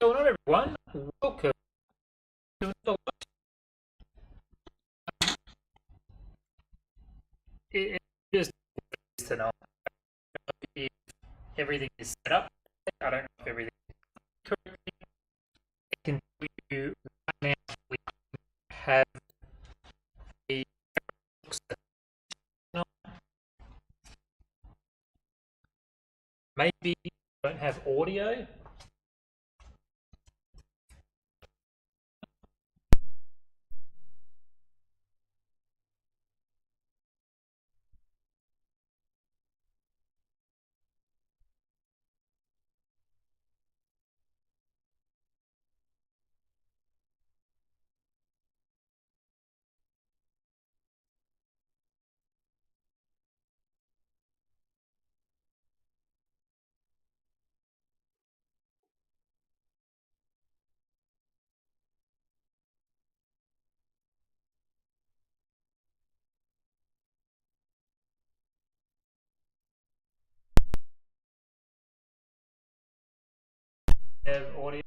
going on, everyone? Welcome to another live. It just to know if everything is set up. I don't know if everything is correctly. I can tell you right now we have a maybe we don't have audio. Have audio.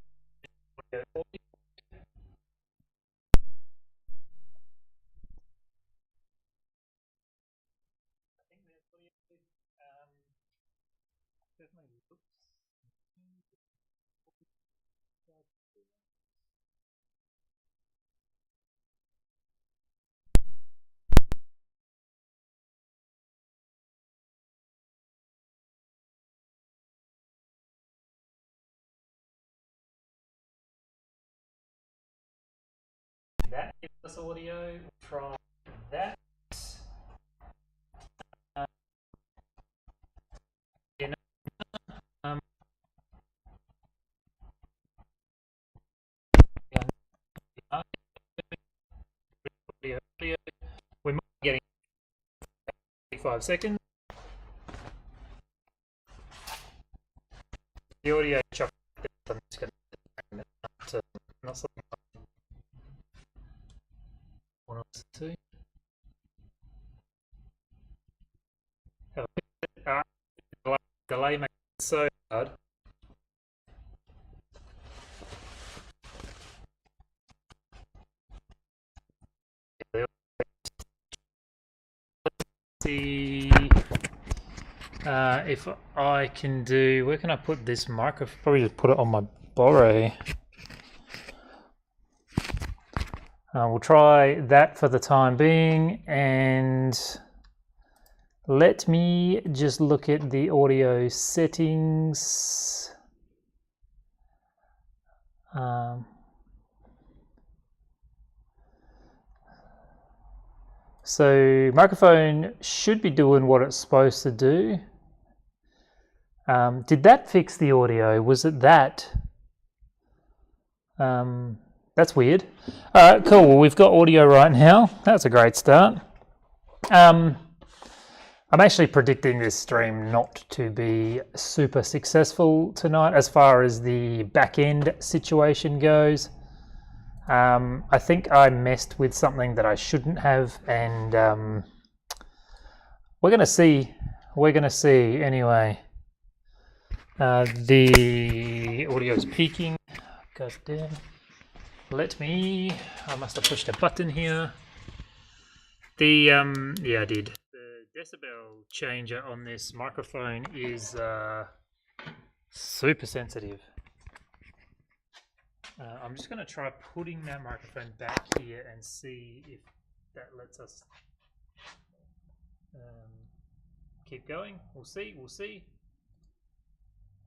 That gives us audio. Try that. Um, we might be getting 5 seconds. The audio chop. I'm just going to not something one or two. Delay makes it so hard. See if I can do. Where can I put this microphone? Probably just put it on my borrow. We'll try that for the time being, and let me just look at the audio settings. So microphone should be doing what it's supposed to do. Did that fix the audio? Was it that? That's weird. All right, cool. Well, we've got audio right now. That's a great start. I'm actually predicting this stream not to be super successful tonight as far as the back end situation goes. I think I messed with something that I shouldn't have, and we're gonna see. We're gonna see anyway. The audio is peaking. God damn. I must have pushed a button here. Yeah, I did. The decibel changer on this microphone is super sensitive. I'm just going to try putting that microphone back here and see if that lets us keep going. We'll see.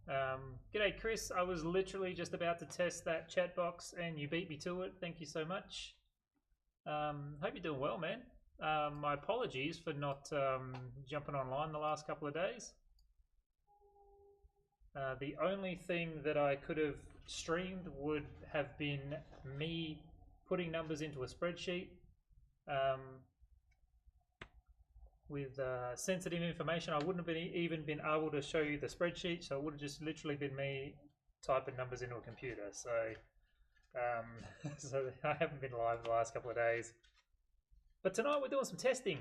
G'day, Chris. I was literally just about to test that chat box and you beat me to it. Thank you so much. Hope you're doing well, man. My apologies for not jumping online the last couple of days. The only thing that I could have streamed would have been me putting numbers into a spreadsheet with sensitive information. I wouldn't have even been able to show you the spreadsheet, so it would have just literally been me typing numbers into a computer. So, so I haven't been live the last couple of days. But tonight we're doing some testing,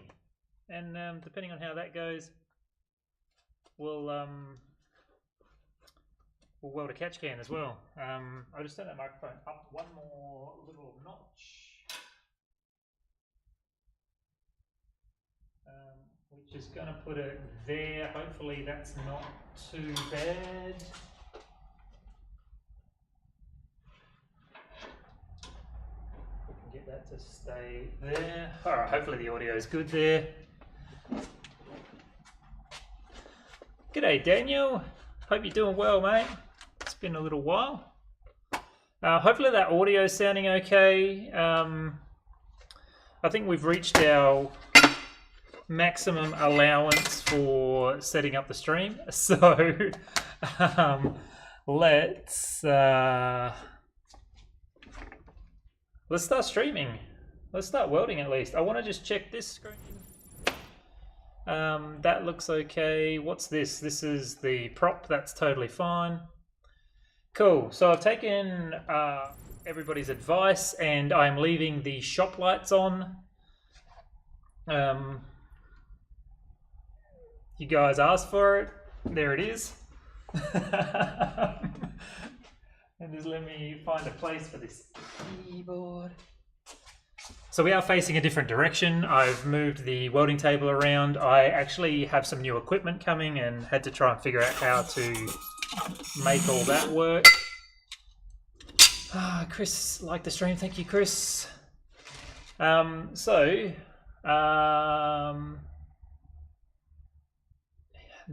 and depending on how that goes, we'll we'll weld a catch can as well. I'll just turn that microphone up one more little notch. Which is going to put it there. Hopefully that's not too bad. We can get that to stay there. Alright, hopefully the audio is good there. G'day Daniel, hope you're doing well, mate. It's been a little while. Hopefully that audio is sounding okay. I think we've reached our maximum allowance for setting up the stream, so let's start streaming. Let's start welding at least. I want to just check this screen. That looks okay. What's this? This is the prop. That's totally fine. Cool. So I've taken everybody's advice and I'm leaving the shop lights on. You guys asked for it. There it is. And just let me find a place for this keyboard. So we are facing a different direction. I've moved the welding table around. I actually have some new equipment coming and had to try and figure out how to make all that work. Chris liked the stream. Thank you, Chris.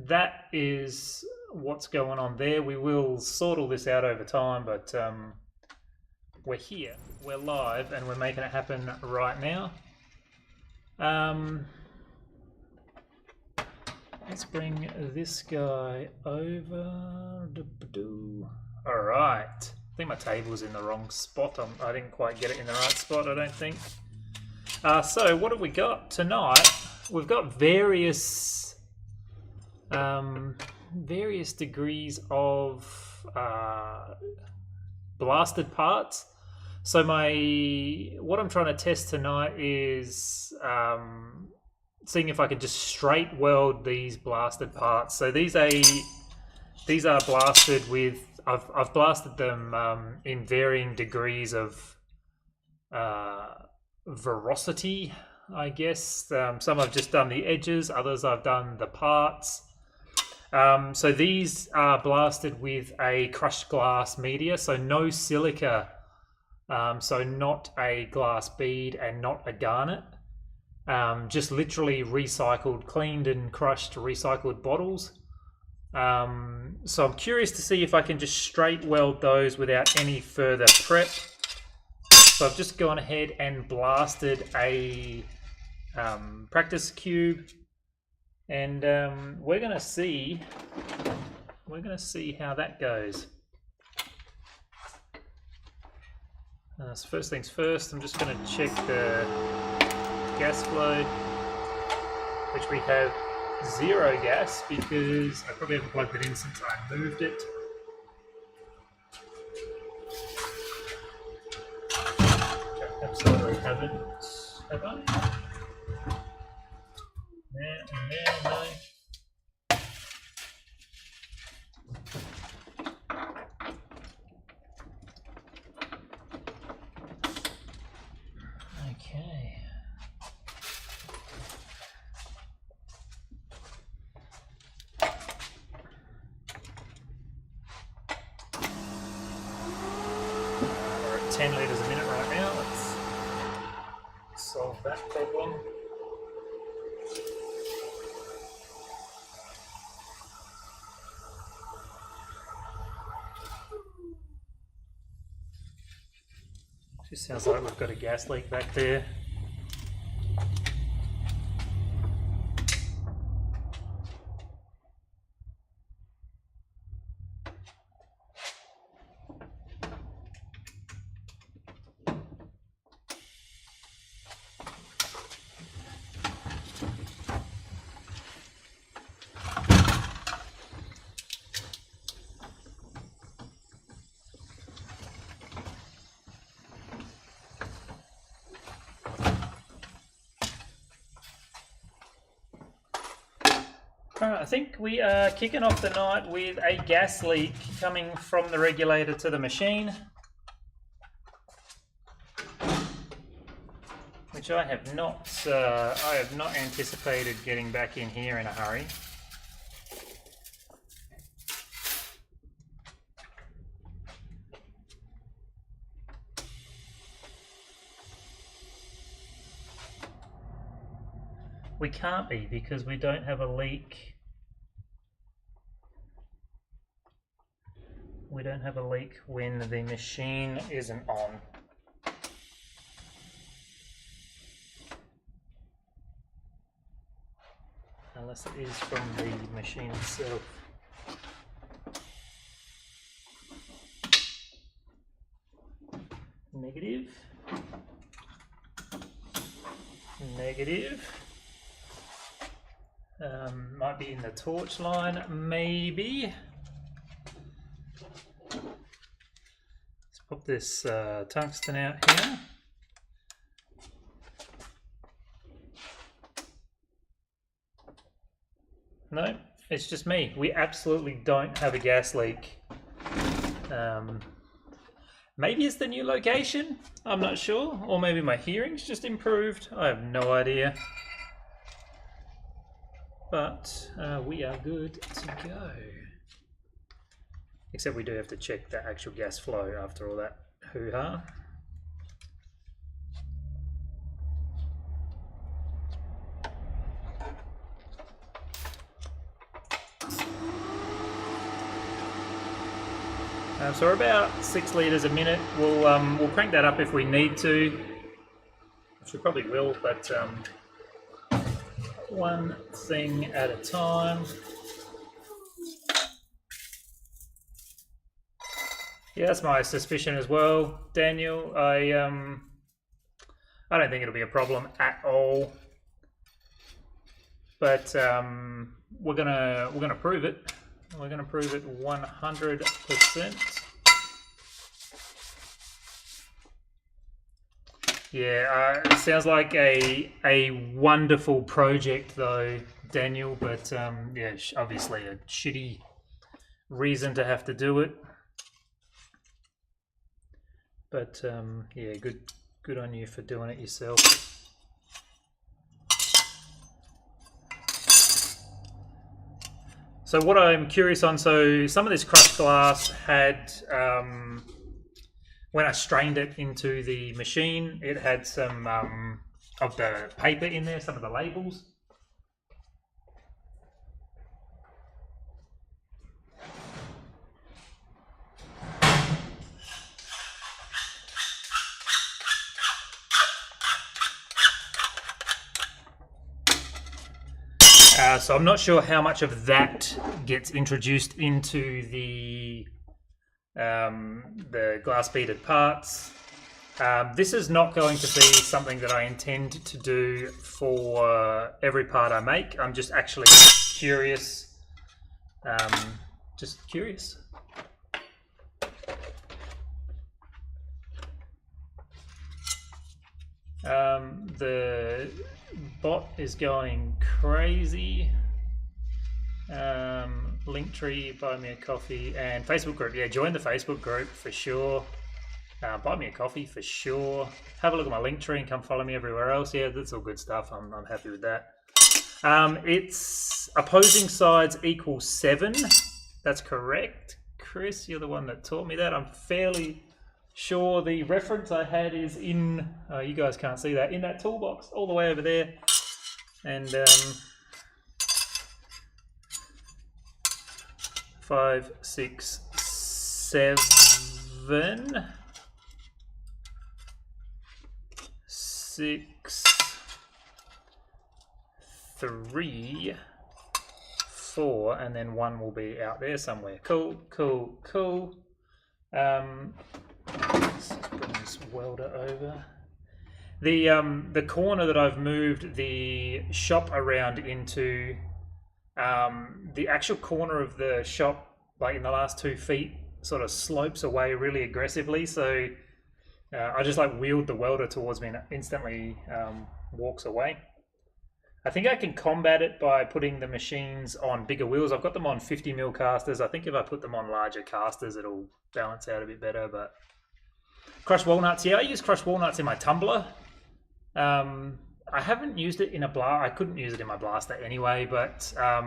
That is what's going on there. We will sort all this out over time, but we're here, we're live, and we're making it happen right now. Let's bring this guy over. All right. I think my table's in the wrong spot. I didn't quite get it in the right spot, I don't think. So what have we got tonight? We've got various degrees of blasted parts. So what I'm trying to test tonight is seeing if I can just straight weld these blasted parts. So these are blasted with, I've blasted them in varying degrees of veracity, I guess. Some I've just done the edges, others I've done the parts. So these are blasted with a crushed glass media, so no silica, so not a glass bead and not a garnet, just literally recycled, cleaned and crushed recycled bottles. So I'm curious to see if I can just straight weld those without any further prep. So I've just gone ahead and blasted a practice cube. And we're gonna see how that goes. So first things first, I'm just gonna check the gas flow, which we have 0 gas because I probably haven't plugged it in since I moved it. Absolutely haven't, have I? No. Okay. We're at 10 litres a minute right now. Let's solve that problem. Just sounds like we've got a gas leak back there. Alright, I think we are kicking off the night with a gas leak coming from the regulator to the machine, which I have not anticipated getting back in here in a hurry. We can't be because we don't have a leak. We don't have a leak when the machine isn't on. Unless it is from the machine itself. Negative. Negative. Might be in the torch line, maybe. Let's pop this tungsten out here. No, it's just me. We absolutely don't have a gas leak. Maybe it's the new location, I'm not sure. Or maybe my hearing's just improved. I have no idea. But we are good to go. Except we do have to check the actual gas flow after all that hoo-ha. So we're about 6 litres a minute. We'll crank that up if we need to, which we probably will, but one thing at a time. Yeah, that's my suspicion as well, Daniel. I don't think it'll be a problem at all, but we're gonna prove it. We're gonna prove it 100%. Yeah, it sounds like a wonderful project though, Daniel, but yeah, obviously a shitty reason to have to do it. But yeah, good on you for doing it yourself. So what I'm curious on, so some of this crushed glass had, when I strained it into the machine, it had some of the paper in there, some of the labels. So I'm not sure how much of that gets introduced into the glass beaded parts. This is not going to be something that I intend to do for every part I make. I'm just actually curious. Just curious. The bot is going crazy. Linktree, buy me a coffee, and Facebook group. Yeah, join the Facebook group for sure. Buy me a coffee for sure. Have a look at my Linktree and come follow me everywhere else. Yeah, that's all good stuff. I'm happy with that. It's opposing sides equals 7. That's correct. Chris, you're the one that taught me that. I'm fairly sure the reference I had is in, you guys can't see that, in that toolbox all the way over there. And 5, 6, 7, 6, 3, 4, and then 1 will be out there somewhere. Cool, cool, cool. Let's bring this welder over. The corner that I've moved the shop around into, the actual corner of the shop, like in the last 2 feet, sort of slopes away really aggressively. So I just like wheeled the welder towards me and it instantly walks away. I think I can combat it by putting the machines on bigger wheels. I've got them on 50mm casters. I think if I put them on larger casters, it'll balance out a bit better. But crushed walnuts, yeah, I use crushed walnuts in my tumbler. I haven't used it in a blast. I couldn't use it in my blaster anyway, but yeah,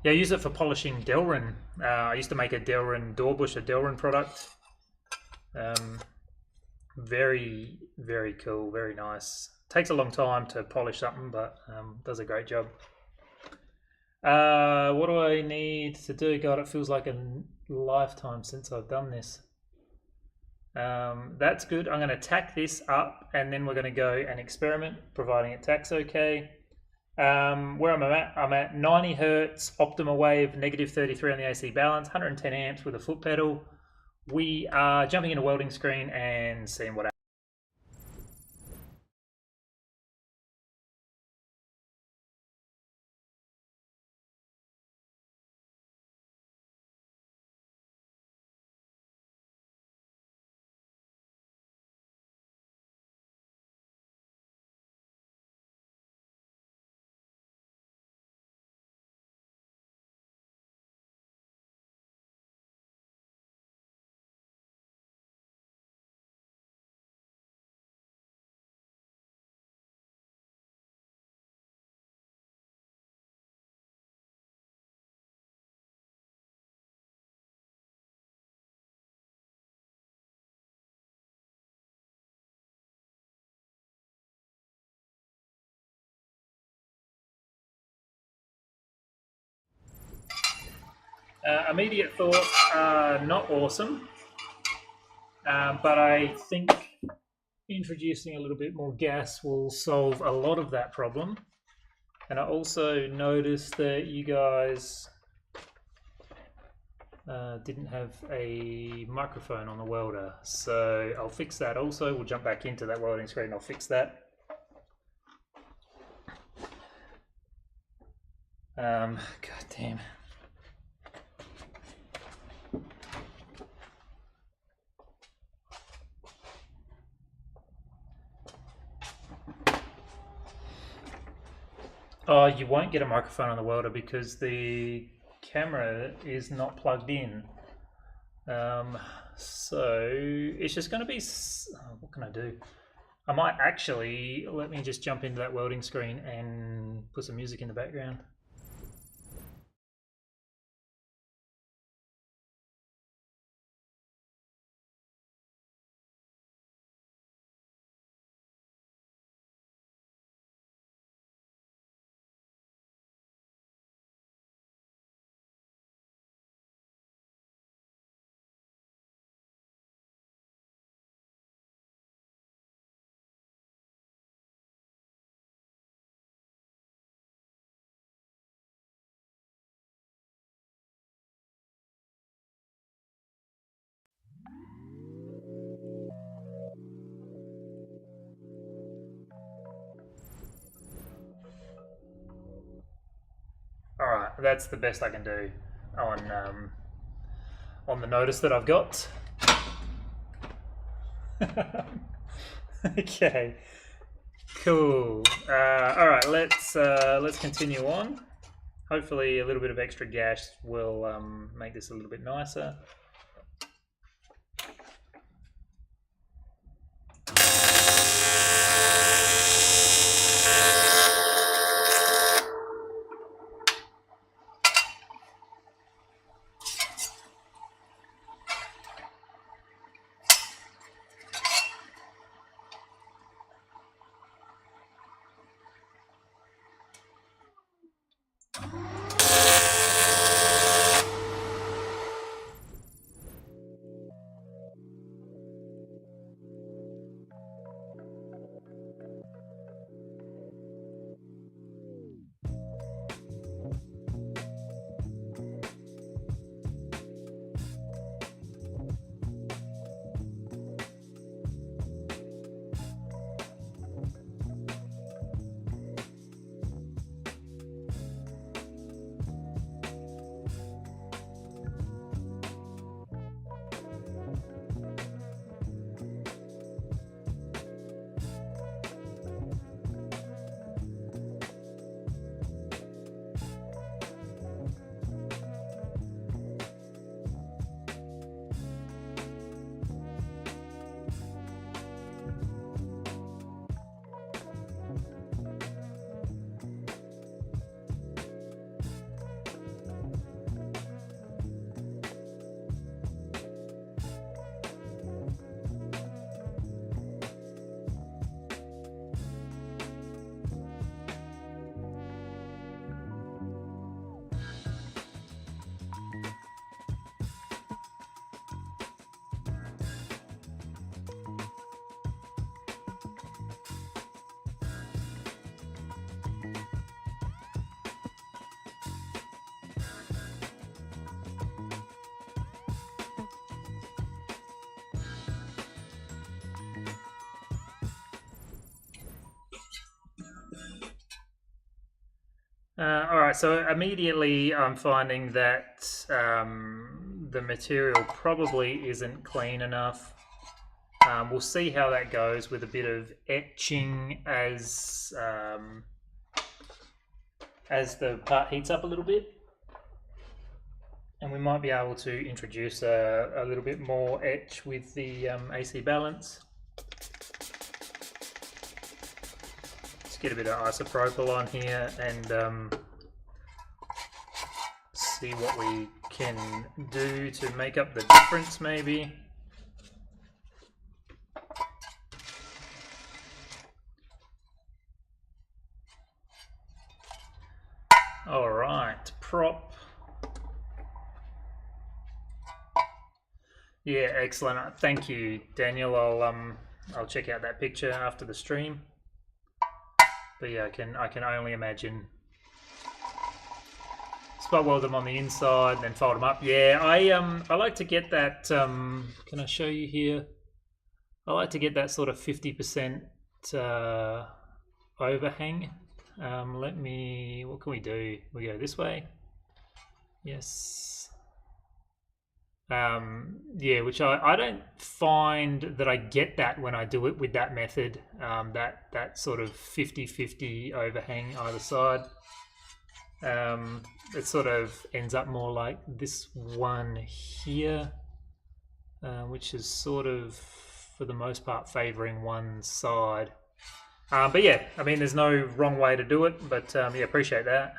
I use it for polishing Delrin. I used to make a Delrin Doorbush, a Delrin product. Very, very cool, very nice. Takes a long time to polish something, but does a great job. What do I need to do? God, it feels like a lifetime since I've done this. That's good. I'm going to tack this up, and then we're going to go and experiment, providing it tacks okay. Where I'm at 90 hertz, optimal wave, negative 33 on the AC balance, 110 amps with a foot pedal. We are jumping into welding screen and seeing what happens. Immediate thoughts are not awesome, but I think introducing a little bit more gas will solve a lot of that problem. And I also noticed that you guys didn't have a microphone on the welder, so I'll fix that also. We'll jump back into that welding screen and I'll fix that. God damn. Oh, you won't get a microphone on the welder because the camera is not plugged in. So it's just going to be, what can I do? I might actually, let me just jump into that welding screen and put some music in the background. Alright, that's the best I can do on the notice that I've got. Okay, cool. Alright, let's continue on. Hopefully a little bit of extra gas will make this a little bit nicer. Alright, so immediately I'm finding that the material probably isn't clean enough. We'll see how that goes with a bit of etching as the part heats up a little bit. And we might be able to introduce a little bit more etch with the AC balance. Let's get a bit of isopropyl on here and see what we can do to make up the difference maybe. Alright, prop. Yeah, excellent. Thank you, Daniel. I'll check out that picture after the stream. But yeah, I can only imagine. Spot weld them on the inside, then fold them up. Yeah, I like to get that. Can I show you here? I like to get that sort of 50% overhang. Let me. What can we do? We go this way. Yes. Yeah, which I don't find that I get that when I do it with that method, that sort of 50-50 overhang either side. It sort of ends up more like this one here, which is sort of, for the most part, favouring one side. But yeah, I mean, there's no wrong way to do it, but yeah, appreciate that.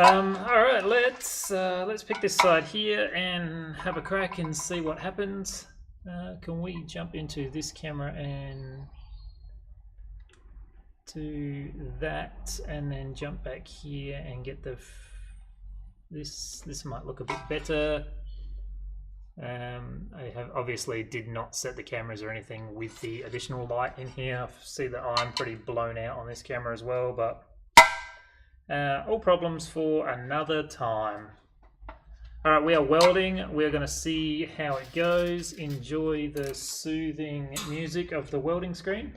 All right, let's pick this side here and have a crack and see what happens. Can we jump into this camera and do that, and then jump back here and get the this might look a bit better. I have obviously did not set the cameras or anything with the additional light in here. I see that I'm pretty blown out on this camera as well, but all problems for another time. All right, we are welding. We're going to see how it goes. Enjoy the soothing music of the welding screen.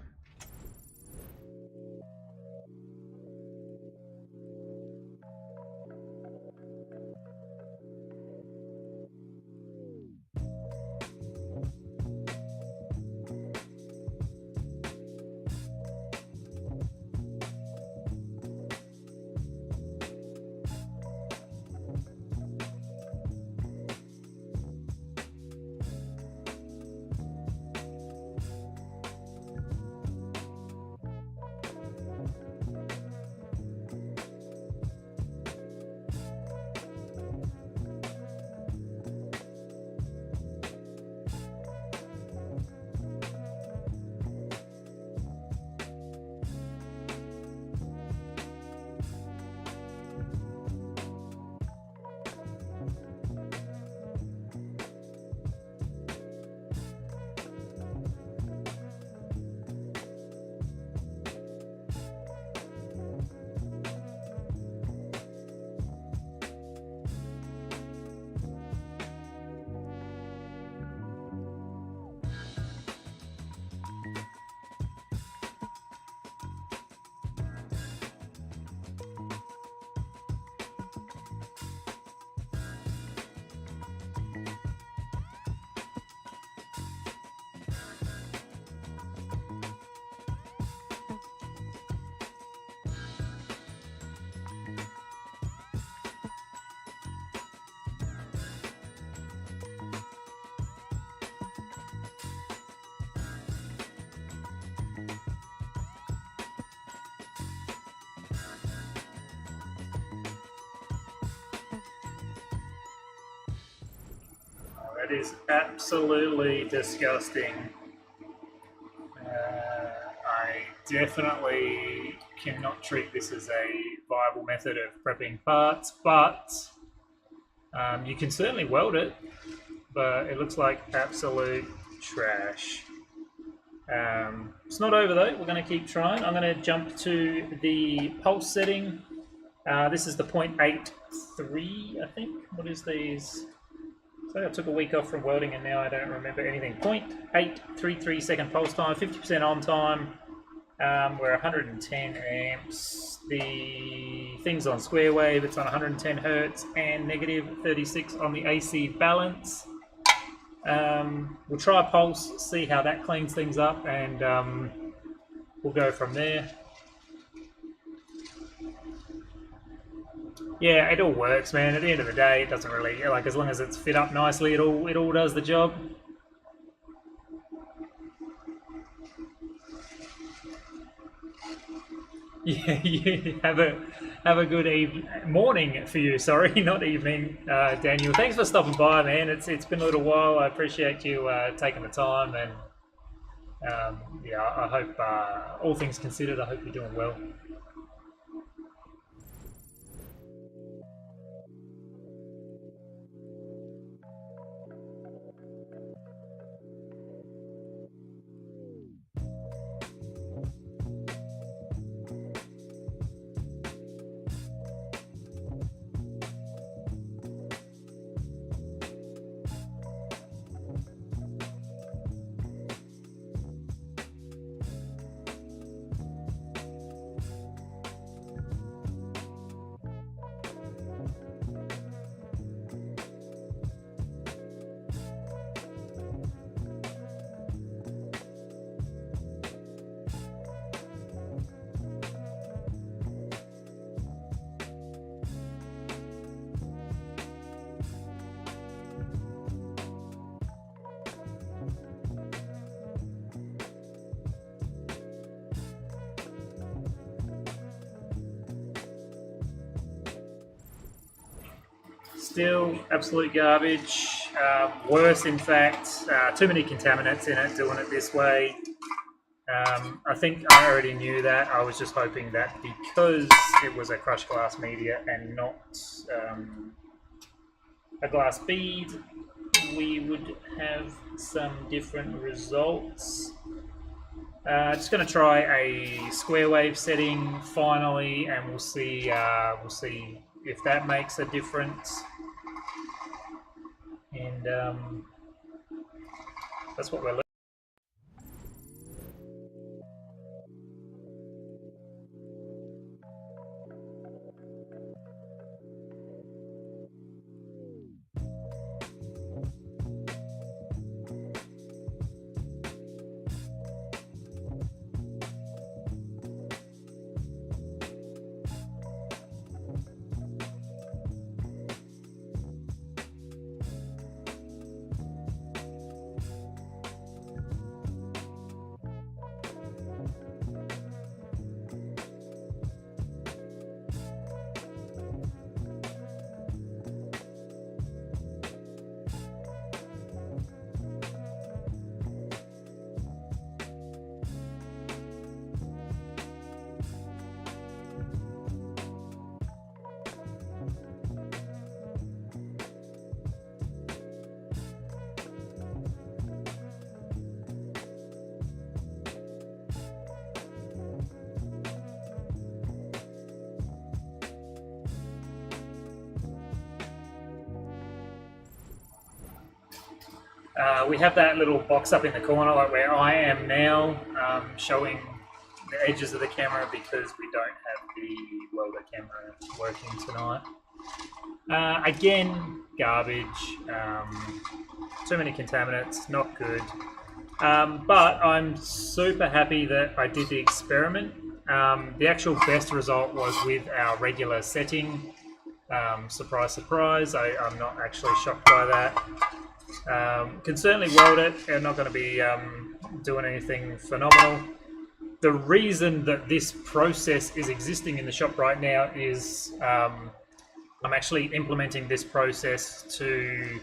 That is absolutely disgusting. I definitely cannot treat this as a viable method of prepping parts, but you can certainly weld it, but it looks like absolute trash. It's not over though, we're going to keep trying. I'm going to jump to the pulse setting. This is the 0.83, I think. What is these? So I took a week off from welding and now I don't remember anything. 0.833 second pulse time, 50% on time. We're 110 amps. The thing's on square wave, it's on 110 hertz and negative 36 on the AC balance. We'll try a pulse, see how that cleans things up, and we'll go from there. Yeah, it all works, man. At the end of the day, it doesn't really, like, as long as it's fit up nicely, it all does the job. Yeah, you have a good morning for you. Sorry, not evening, Daniel. Thanks for stopping by, man. It's been a little while. I appreciate you taking the time, and yeah, I hope all things considered, I hope you're doing well. Still absolute garbage. Worse, in fact. Too many contaminants in it doing it this way. I think I already knew that. I was just hoping that because it was a crushed glass media and not a glass bead, we would have some different results. Just going to try a square wave setting finally, and we'll see if that makes a difference. And that's what we're looking. We have that little box up in the corner, like where I am now, showing the edges of the camera because we don't have the welder camera working tonight. Again, garbage, too many contaminants, not good. But I'm super happy that I did the experiment. The actual best result was with our regular setting. Surprise, surprise, I'm not actually shocked by that. Can certainly weld it. I'm not going to be doing anything phenomenal. The reason that this process is existing in the shop right now is I'm actually implementing this process to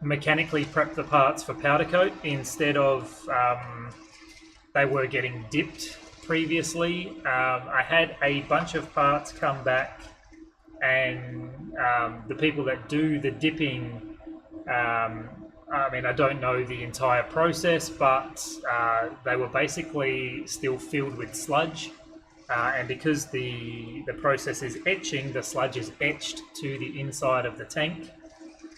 mechanically prep the parts for powder coat instead of they were getting dipped previously. I had a bunch of parts come back, and the people that do the dipping, I mean, I don't know the entire process, but they were basically still filled with sludge. And because the process is etching, the sludge is etched to the inside of the tank.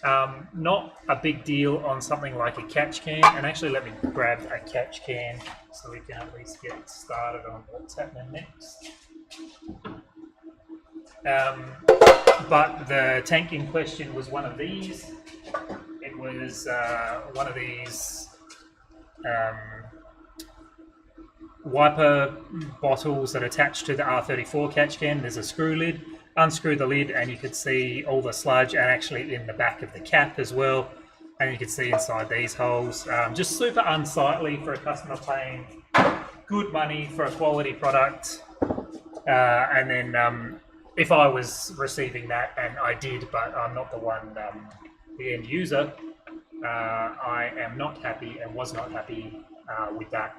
Not a big deal on something like a catch can, and actually let me grab a catch can so we can at least get started on what's happening next. But the tank in question was one of these. It was one of these wiper bottles that attach to the R34 catch can. There's a screw lid. Unscrew the lid and you could see all the sludge, and actually in the back of the cap as well, and you can see inside these holes. Just super unsightly for a customer paying good money for a quality product. And then if I was receiving that, and I did, but I'm not the one, the end user, I am not happy and was not happy with that.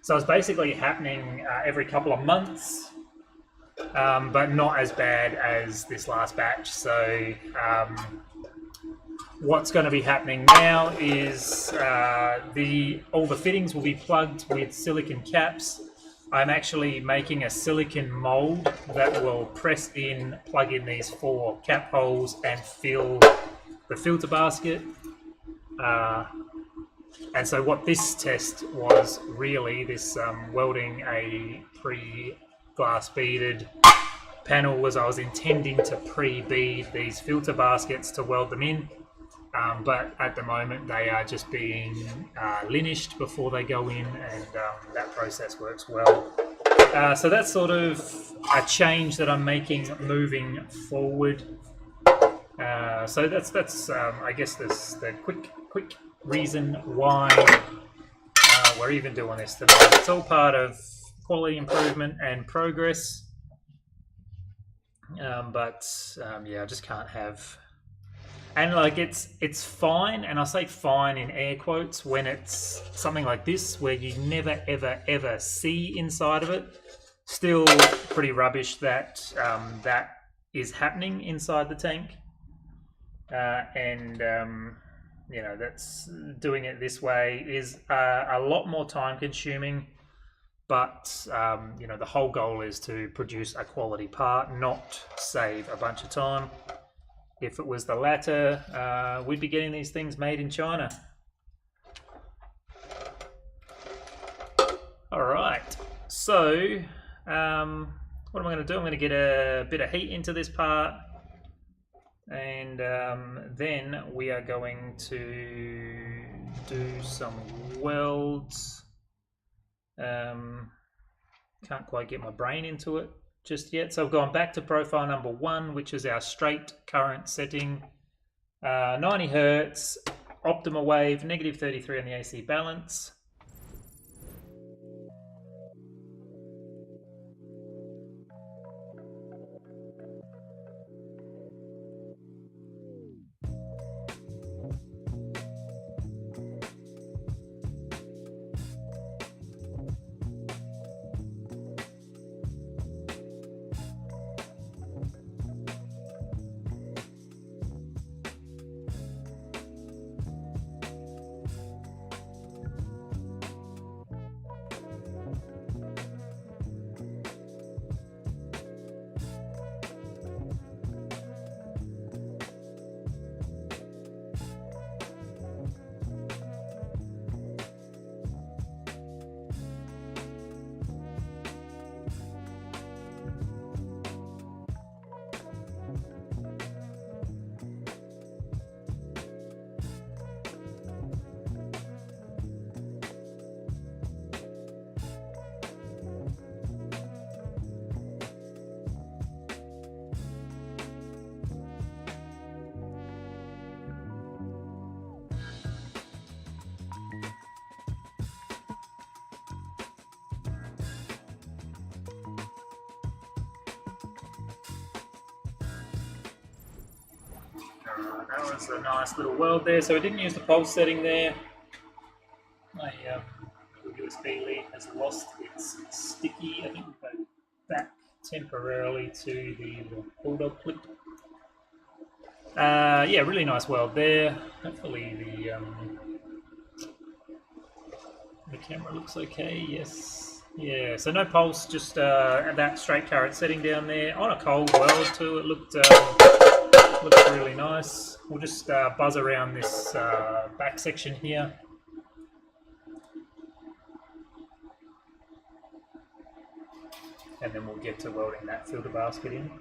So it's basically happening every couple of months. But not as bad as this last batch. So what's going to be happening now is all the fittings will be plugged with silicon caps. I'm actually making a silicon mold that will plug in these 4 cap holes and fill the filter basket. And so what this test was really, this welding a pre-glass beaded panel, was I was intending to pre-bead these filter baskets to weld them in, but at the moment they are just being linished before they go in, and that process works well. So that's sort of a change that I'm making moving forward. So that's I guess this the quick reason why we're even doing this today. It's all part of quality improvement and progress. Yeah, I just can't have, and like it's fine, and I say fine in air quotes, when it's something like this where you never ever see inside of it. Still pretty rubbish that that is happening inside the tank, you know, that's doing it this way is a lot more time consuming. But you know, the whole goal is to produce a quality part, not save a bunch of time. If it was the latter, we'd be getting these things made in China. All right, so what am I going to do? I'm going to get a bit of heat into this part, and then we are going to do some welds. Can't quite get my brain into it just yet. So I've gone back to profile number 1, which is our straight current setting, 90 Hertz, optimal wave, -33 on the AC balance. That was a nice little weld there. So we didn't use the pulse setting there. My USB lead has lost its sticky. I think we've got it back temporarily to the bulldog clip. Yeah, really nice weld there. Hopefully the camera looks okay. Yes. Yeah, so no pulse, just that straight current setting down there on a cold weld too. It looked looks really nice. We'll just buzz around this back section here. And then we'll get to welding that filter basket in.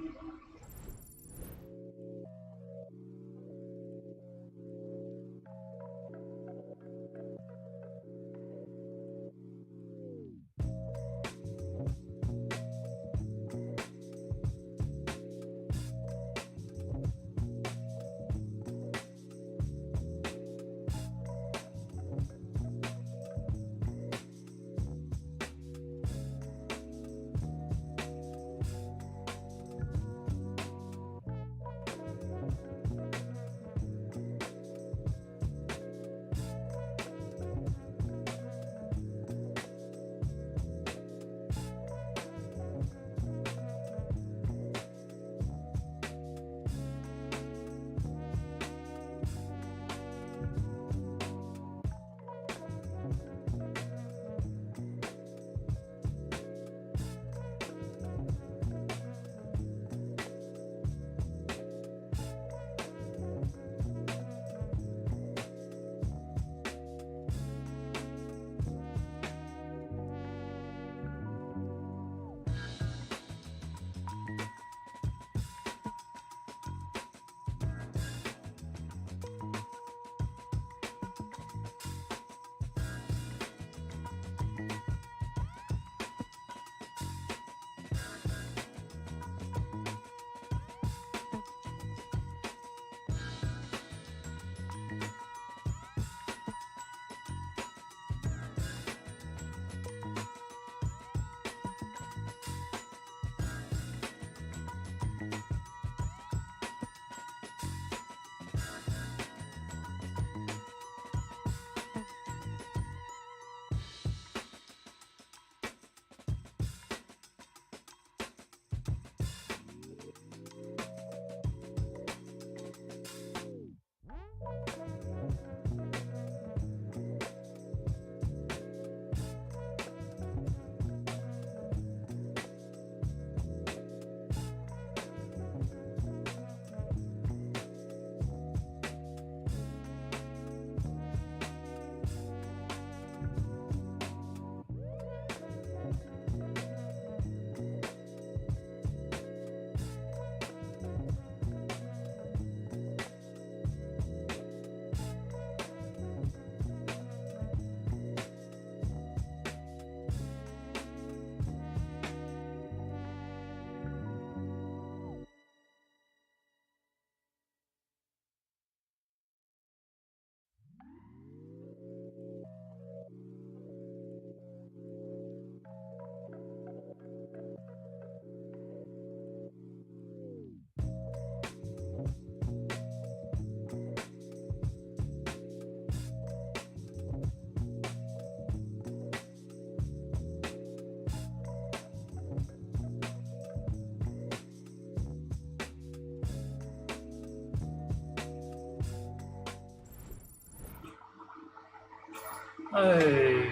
Okay,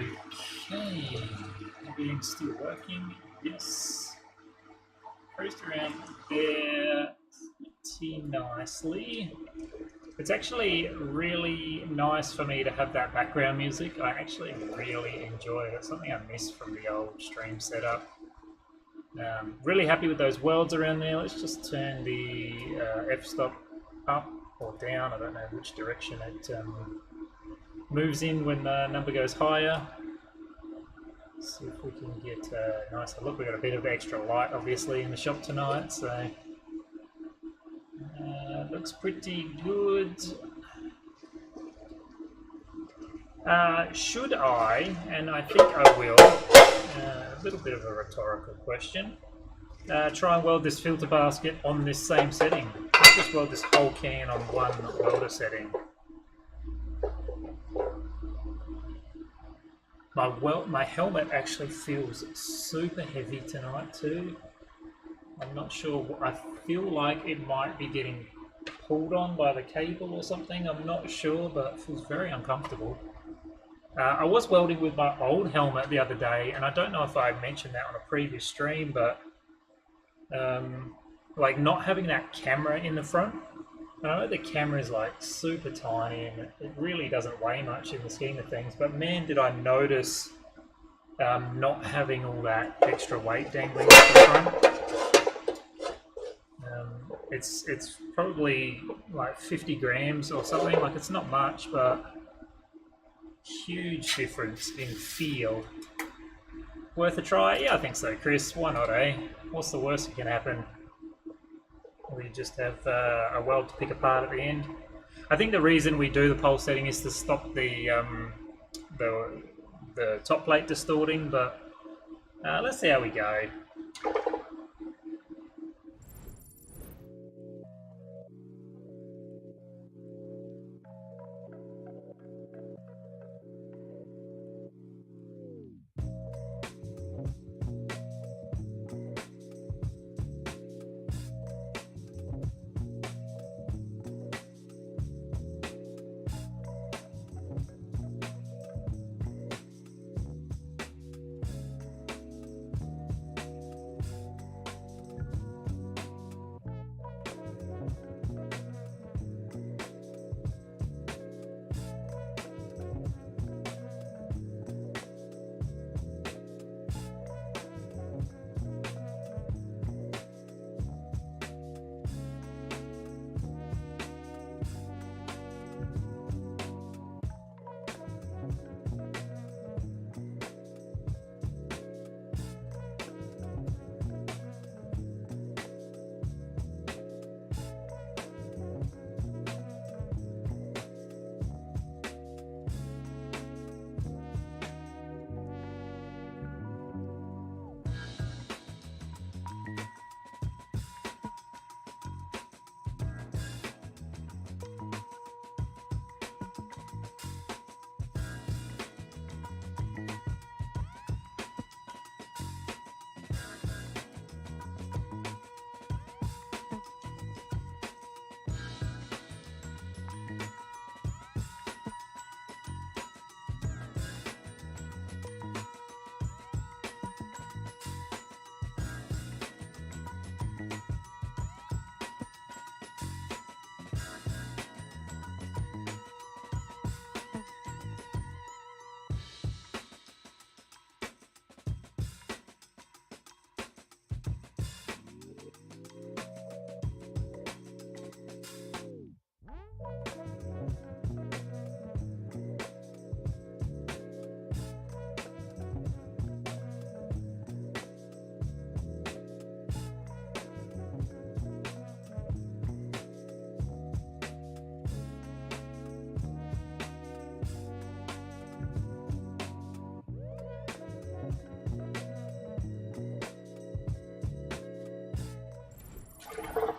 everything's still working. Yes, cruised around there pretty nicely. It's actually really nice for me to have that background music. I actually really enjoy it. It's something I miss from the old stream setup. Really happy with those welds around there. Let's just turn the f-stop up or down. I don't know which direction it moves in when the number goes higher. Let's see if we can get a nicer look. We've got a bit of extra light obviously in the shop tonight, so looks pretty good. Should I, and I think I will, a little bit of a rhetorical question, try and weld this filter basket on this same setting? Let's just weld this whole can on one welder setting. My helmet actually feels super heavy tonight too. I'm not sure. I feel like it might be getting pulled on by the cable or something. I'm not sure, but it feels very uncomfortable. I was welding with my old helmet the other day, and I don't know if I mentioned that on a previous stream, but like not having that camera in the front And I know the camera is like super tiny and it really doesn't weigh much in the scheme of things, but man, did I notice not having all that extra weight dangling off the front. It's probably like 50 grams or something, like it's not much, but huge difference in feel. Worth a try? Yeah, I think so, Chris. Why not, eh? What's the worst that can happen? We just have a weld to pick apart at the end. I think the reason we do the pulse setting is to stop the top plate distorting, but let's see how we go.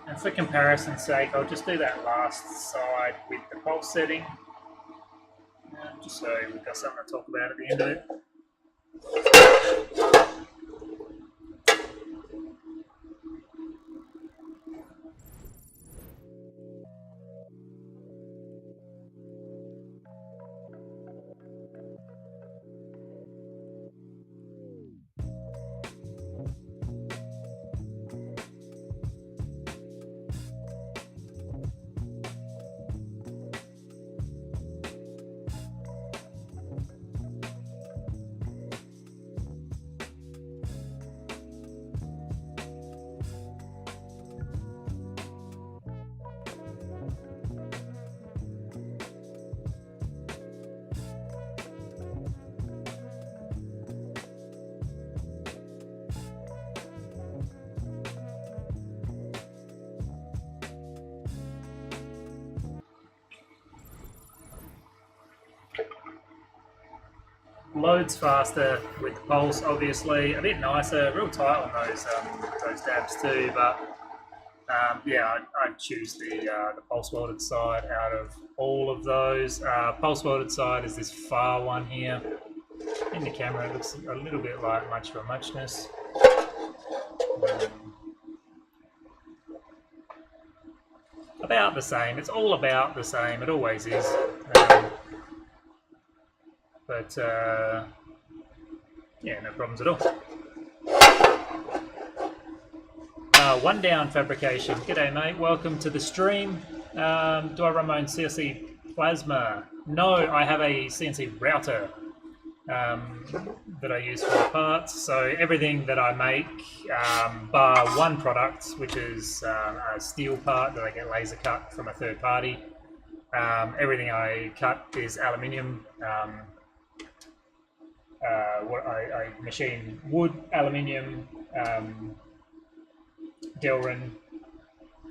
And for comparison's sake, I'll just do that last side with the pulse setting, just so we've got something to talk about at the end of it. Loads faster with the pulse, obviously. A bit nicer, real tight on those dabs too. But yeah, I'd choose the pulse welded side out of all of those. Pulse welded side is this far one here. In the camera, it looks a little bit like much of a muchness. About the same. It's all about the same. It always is. But yeah, no problems at all. One Down Fabrication. G'day, mate. Welcome to the stream. Do I run my own CNC plasma? No, I have a CNC router that I use for the parts. So everything that I make, bar one product, which is a steel part that I get laser cut from a third party. Everything I cut is aluminium. I machine wood, aluminium, Delrin,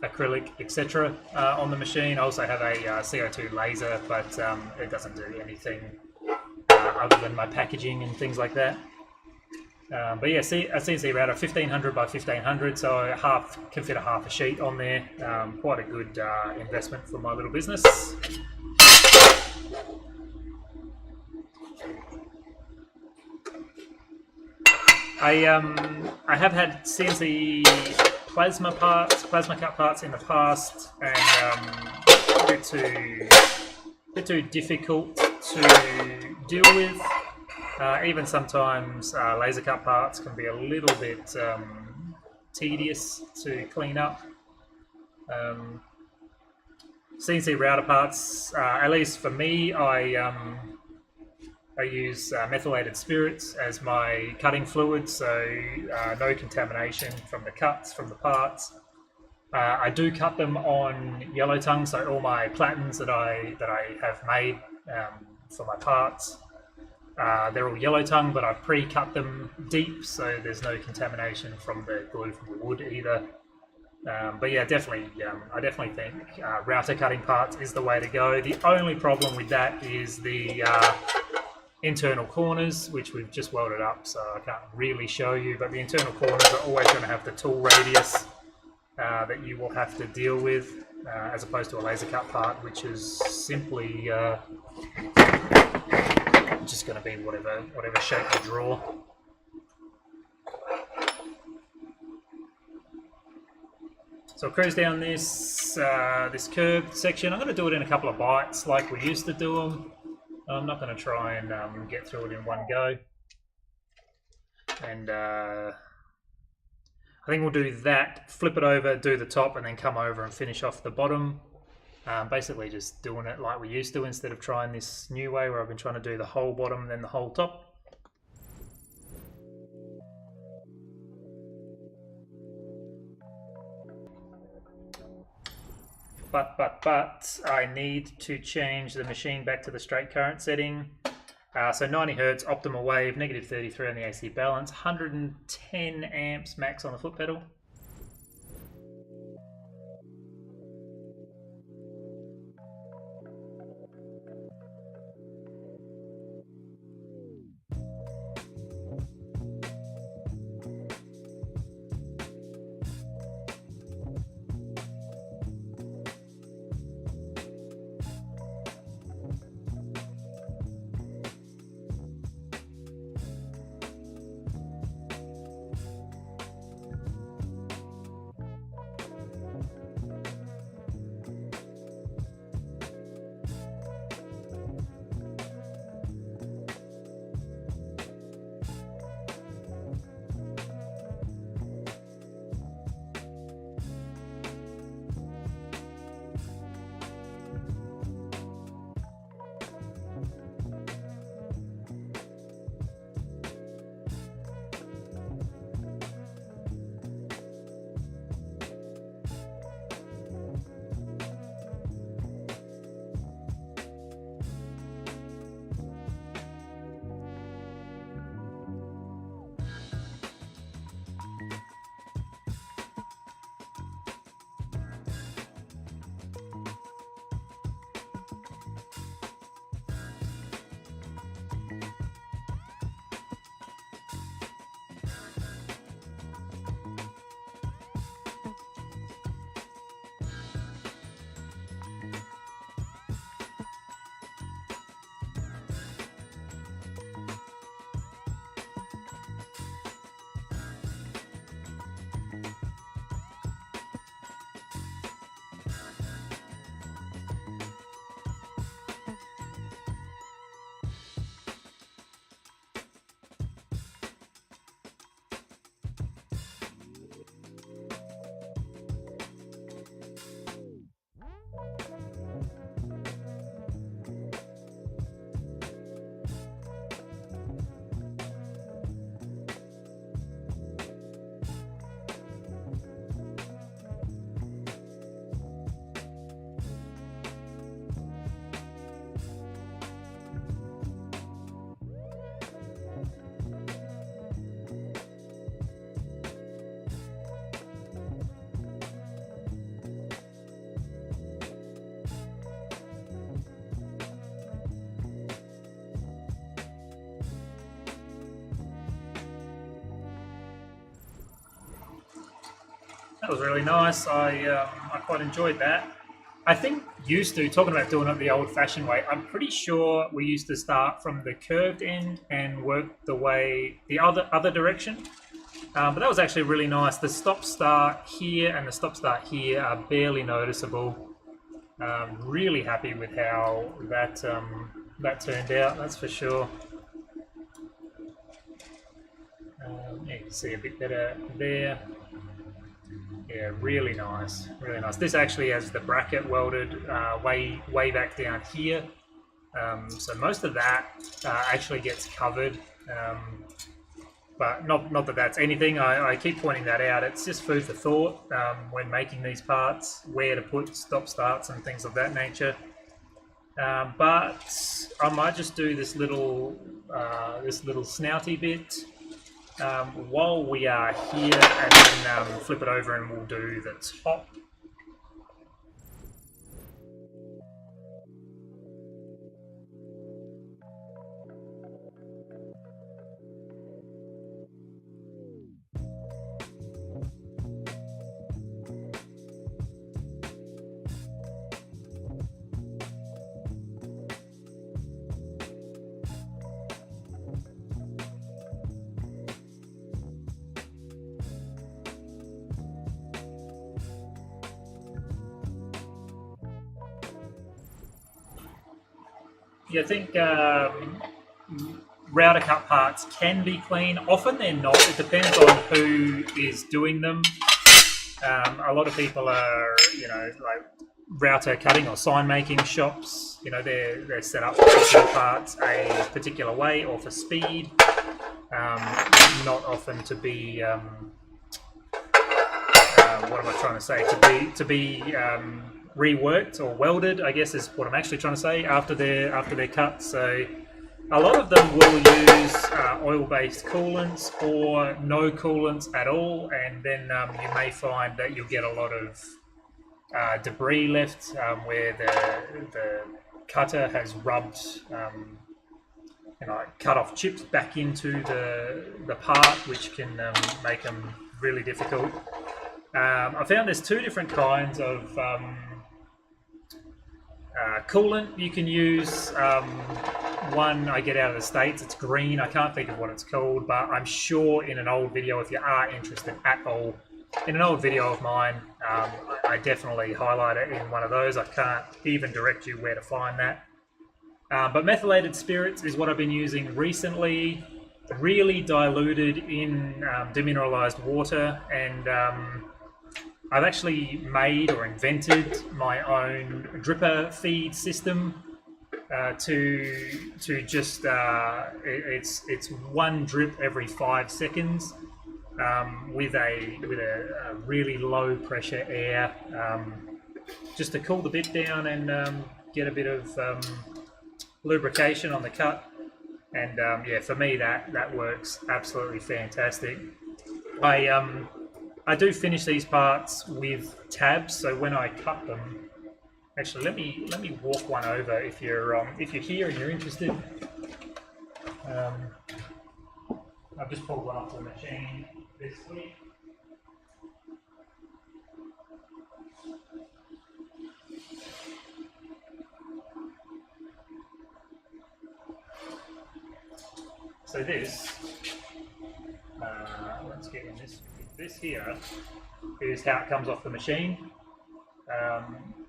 acrylic, etc. On the machine. I also have a CO2 laser, but it doesn't do anything other than my packaging and things like that. But yeah, see, a CNC router, 1500 by 1500, so can fit a half a sheet on there. Quite a good investment for my little business. I have had CNC plasma cut parts in the past, and a bit too difficult to deal with. Even sometimes laser cut parts can be a little bit tedious to clean up. CNC router parts, at least for me, I use methylated spirits as my cutting fluid, so no contamination from the cuts, from the parts. I do cut them on yellow tongue, so all my platens that I have made for my parts, they're all yellow tongue, but I pre-cut them deep, so there's no contamination from the glue from the wood either. But yeah, definitely, I definitely think router cutting parts is the way to go. The only problem with that is the internal corners, which we've just welded up, so I can't really show you, but the internal corners are always going to have the tool radius that you will have to deal with, as opposed to a laser cut part, which is simply just going to be whatever shape you draw. So I'll cruise down this this curved section. I'm going to do it in a couple of bites like we used to do them. I'm not going to try and get through it in one go. And I think we'll do that, flip it over, do the top, and then come over and finish off the bottom. Basically just doing it like we used to, instead of trying this new way where I've been trying to do the whole bottom and then the whole top. But I need to change the machine back to the straight current setting. So 90 Hertz, optimal wave, negative 33 on the AC balance, 110 amps max on the foot pedal. That was really nice. I quite enjoyed that. I think talking about doing it the old-fashioned way, I'm pretty sure we used to start from the curved end and work the way the other direction. But that was actually really nice. The stop-start here and the stop-start here are barely noticeable. Really happy with how that turned out, that's for sure. You can see a bit better there. Yeah, really nice, really nice. This actually has the bracket welded way back down here. So most of that actually gets covered. But not that that's anything. I keep pointing that out. It's just food for thought when making these parts, where to put stop starts and things of that nature. But I might just do this little snouty bit while we are here, and then flip it over and we'll do the top. Yeah, I think router cut parts can be clean. Often they're not. It depends on who is doing them. A lot of people are, like router cutting or sign making shops. They're set up for particular parts a particular way or for speed. Not often to be what am I trying to say? To be reworked or welded, I guess is what I'm actually trying to say, after they're cut. So a lot of them will use oil-based coolants or no coolants at all, and then you may find that you'll get a lot of debris left where the cutter has rubbed cut off chips back into the part, which can make them really difficult. I found there's two different kinds of coolant you can use. One I get out of the States, it's green. I can't think of what it's called, but I'm sure in an old video, if you are interested at all, in an old video of mine, I definitely highlight it in one of those. I can't even direct you where to find that. But methylated spirits is what I've been using recently, really diluted in demineralized water, and I've actually made or invented my own dripper feed system to just it's one drip every 5 seconds with a really low pressure air, just to cool the bit down and get a bit of lubrication on the cut. And yeah, for me that works absolutely fantastic. I do finish these parts with tabs, so when I cut them, actually let me walk one over if you're here and you're interested. I've just pulled one off the machine this week. So this, let's get in this. This here is how it comes off the machine.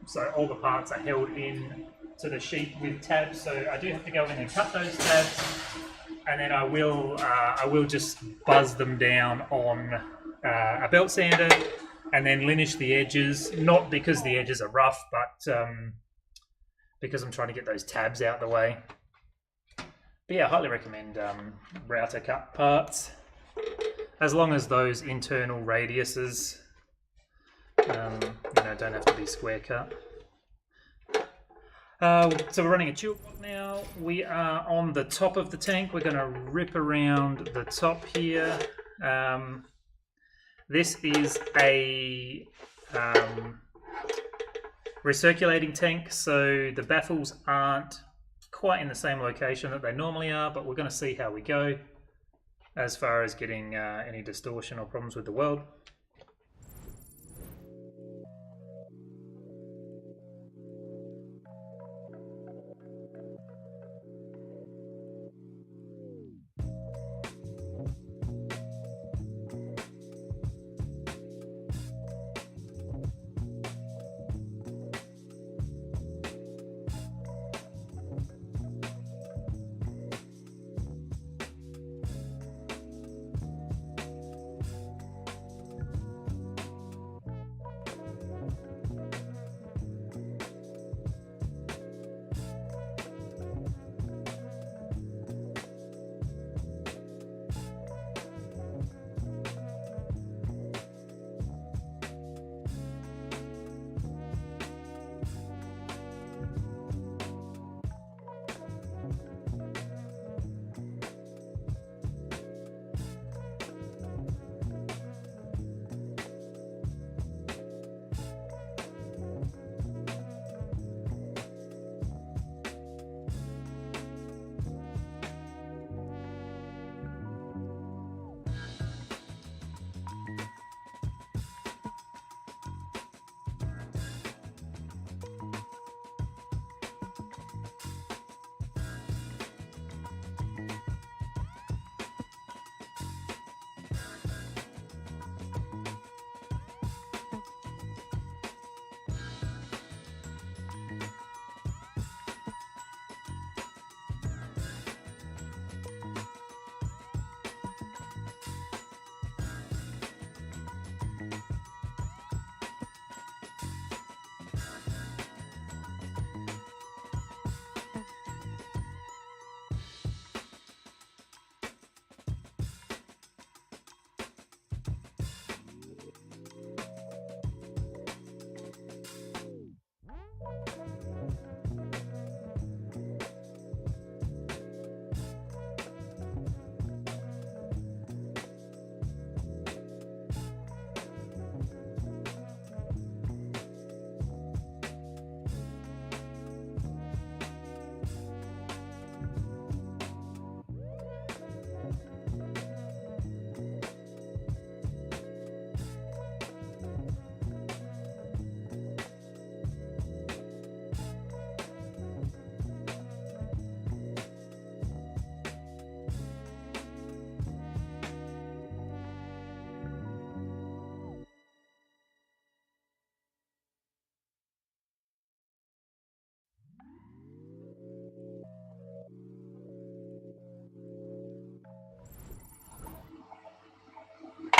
So all the parts are held in to the sheet with tabs. So I do have to go in and cut those tabs, and then I will just buzz them down on a belt sander, and then linish the edges. Not because the edges are rough, but because I'm trying to get those tabs out the way. But yeah, I highly recommend router cut parts, as long as those internal radiuses don't have to be square cut. So we're running a tube block now. We are on the top of the tank. We're going to rip around the top here. This is a recirculating tank, so the baffles aren't quite in the same location that they normally are, but we're going to see how we go as far as getting any distortion or problems with the weld.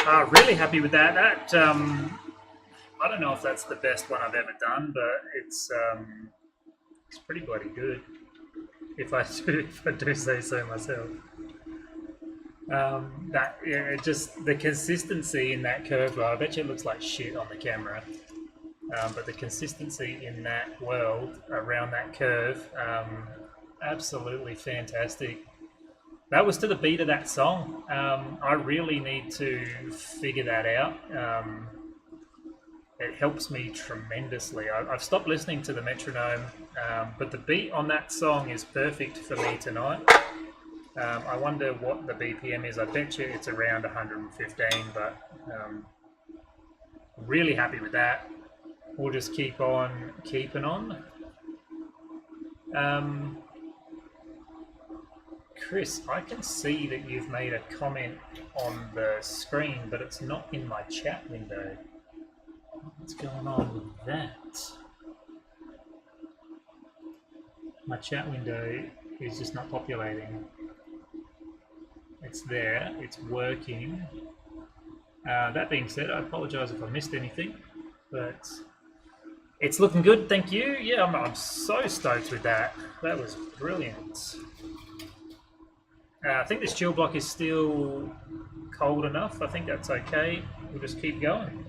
Really happy with that. I don't know if that's the best one I've ever done, but it's pretty bloody good. If I do say so myself. Just the consistency in that curve. I bet you it looks like shit on the camera, but the consistency in that weld around that curve, absolutely fantastic. That was to the beat of that song. I really need to figure that out. It helps me tremendously. I've stopped listening to the metronome, but the beat on that song is perfect for me tonight. I wonder what the BPM is. I bet you it's around 115, but really happy with that. We'll just keep on keeping on. Chris, I can see that you've made a comment on the screen, but it's not in my chat window. What's going on with that? My chat window is just not populating. It's there, it's working. That being said, I apologize if I missed anything, but it's looking good, thank you. Yeah, I'm so stoked with that. That was brilliant. I think this chill block is still cold enough. I think that's okay. We'll just keep going.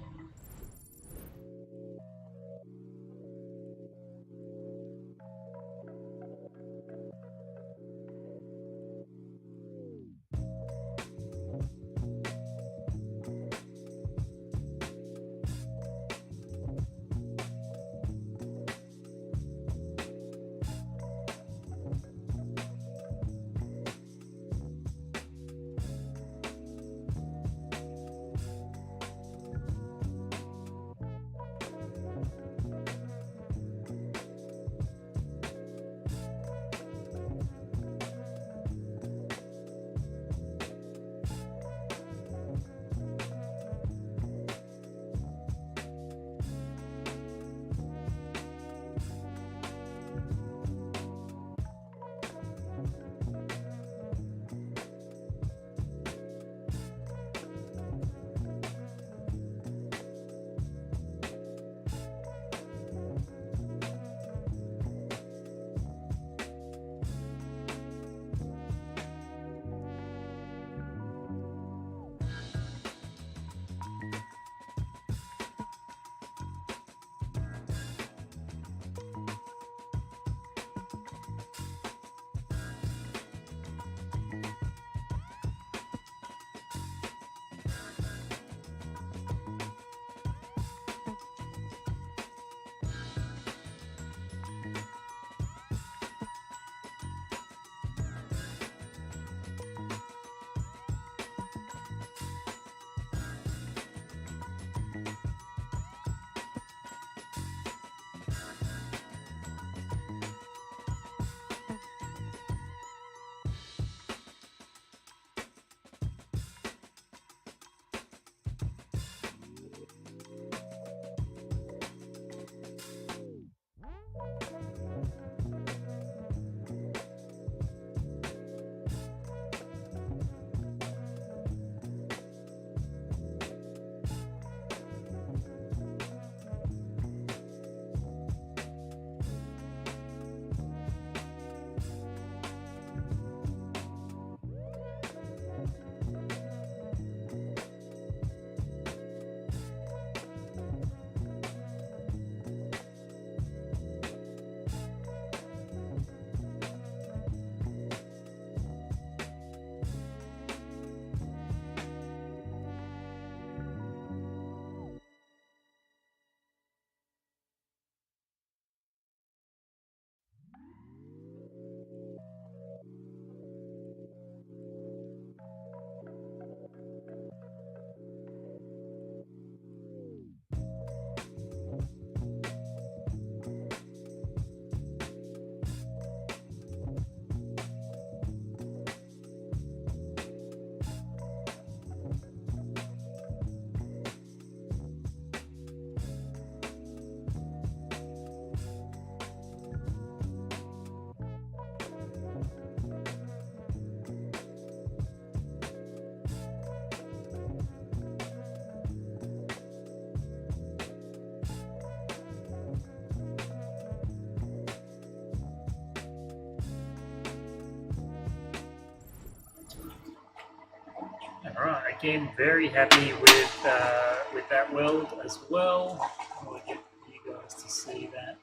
Again, very happy with that weld as well. I'll get you guys to see that.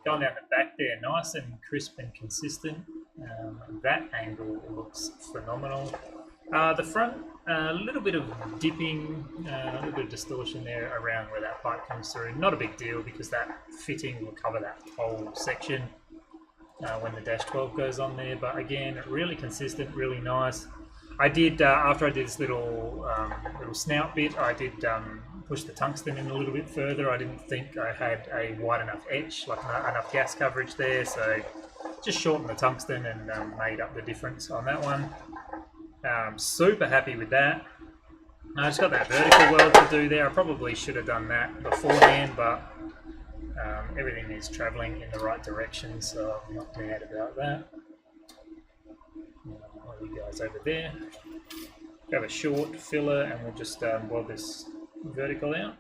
Going down the back there, nice and crisp and consistent. That angle looks phenomenal. The front, a little bit of dipping, a little bit of distortion there around where that pipe comes through. Not a big deal because that fitting will cover that whole section when the dash 12 goes on there. But again, really consistent, really nice. I did, after I did this little snout bit, I did push the tungsten in a little bit further. I didn't think I had a wide enough etch, like enough gas coverage there, so just shortened the tungsten and made up the difference on that one. Super happy with that. I just got that vertical weld to do there. I probably should have done that beforehand, but everything is traveling in the right direction, so I'm not mad about that. All you guys over there. Have a short filler and we'll just weld this vertical out.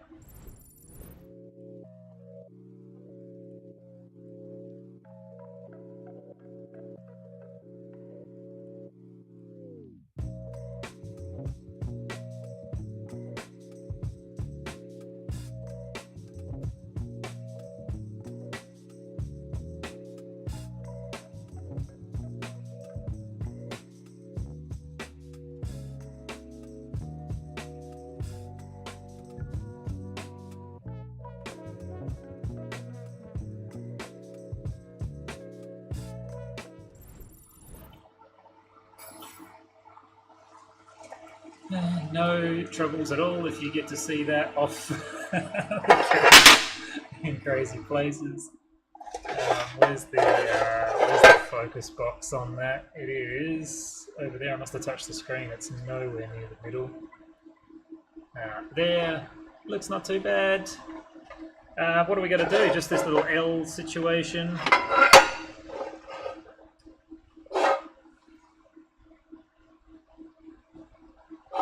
No troubles at all if you get to see that off in crazy places. Where's the focus box on that? It is over there. I must have touched the screen. It's nowhere near the middle. There, looks not too bad. What are we going to do? Just this little L situation.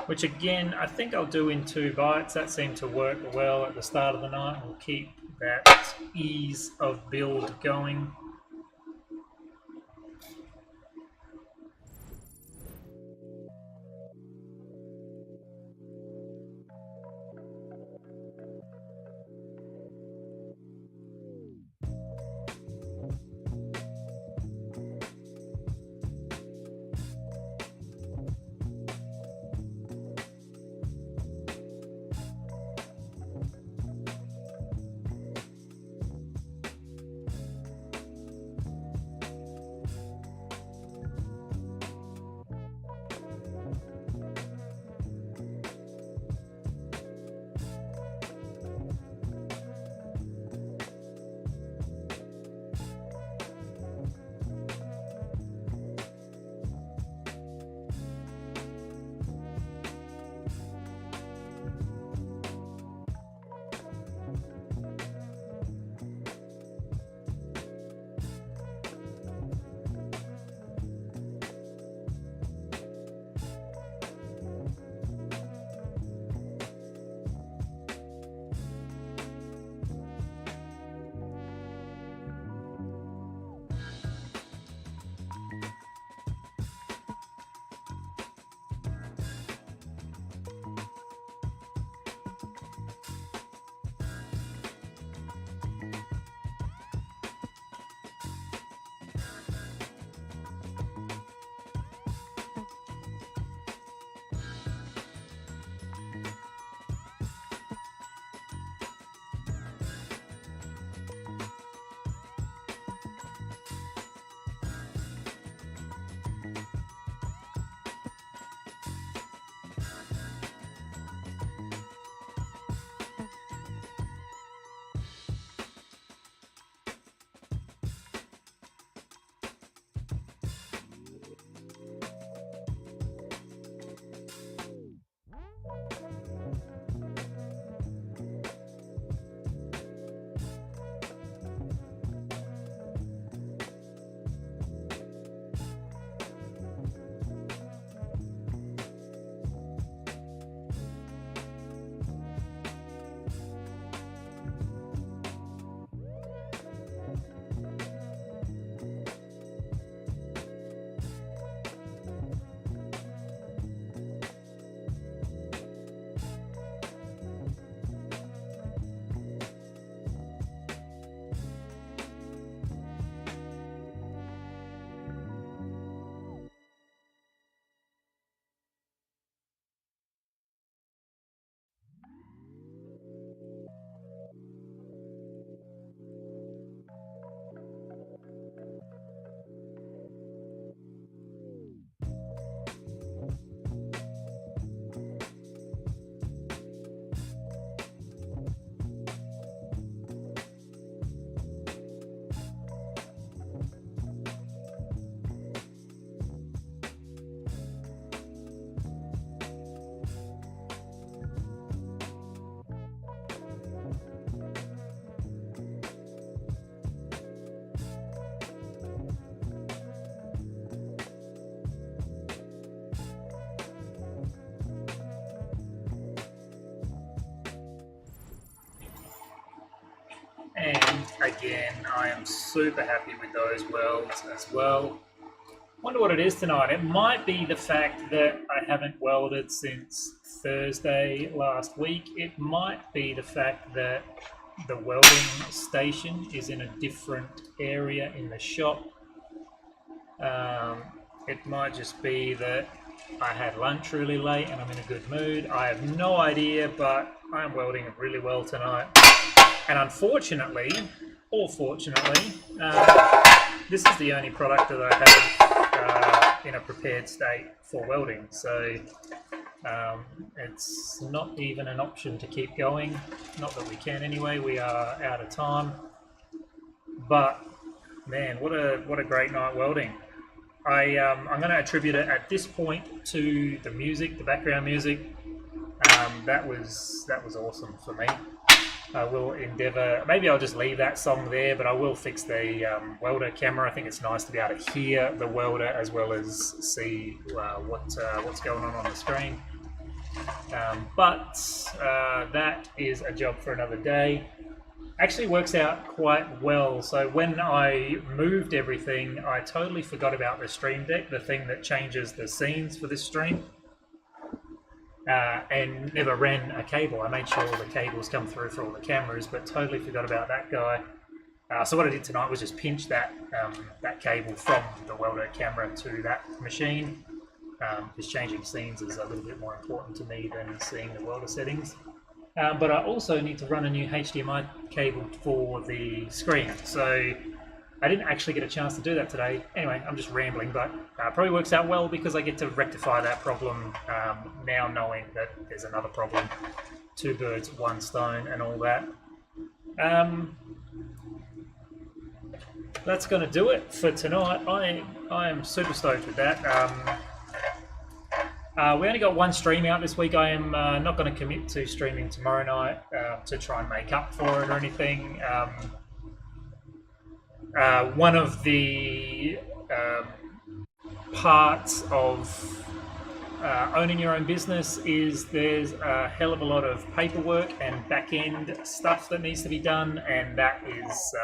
Which again, I think I'll do in 2 bites. That seemed to work well at the start of the night. We'll keep that ease of build going. again, I am super happy with those welds as well. Wonder what it is tonight. It might be the fact that I haven't welded since Thursday last week. It might be the fact that the welding station is in a different area in the shop. It might just be that I had lunch really late and I'm in a good mood. I have no idea, but I'm welding really well tonight. And unfortunately, or fortunately, this is the only product that I have in a prepared state for welding. So it's not even an option to keep going. Not that we can anyway, we are out of time. But man, what a great night welding. I'm going to attribute it at this point to the music, the background music. That was awesome for me. I will endeavour, maybe I'll just leave that song there, but I will fix the welder camera. I think it's nice to be able to hear the welder as well as see what's going on the screen. But that is a job for another day. Actually works out quite well. So when I moved everything, I totally forgot about the stream deck, the thing that changes the scenes for this stream, and never ran a cable. I made sure all the cables come through for all the cameras, but totally forgot about that guy. So what I did tonight was just pinch that cable from the welder camera to that machine, because changing scenes is a little bit more important to me than seeing the welder settings. But I also need to run a new HDMI cable for the screen, so I didn't actually get a chance to do that today. Anyway, I'm just rambling, but probably works out well because I get to rectify that problem now, knowing that there's another problem. 2 birds, 1 stone and all that. That's going to do it for tonight. I am super stoked with that. We only got 1 stream out this week. I am not going to commit to streaming tomorrow night to try and make up for it or anything. One of the parts of owning your own business is there's a hell of a lot of paperwork and back-end stuff that needs to be done, and that is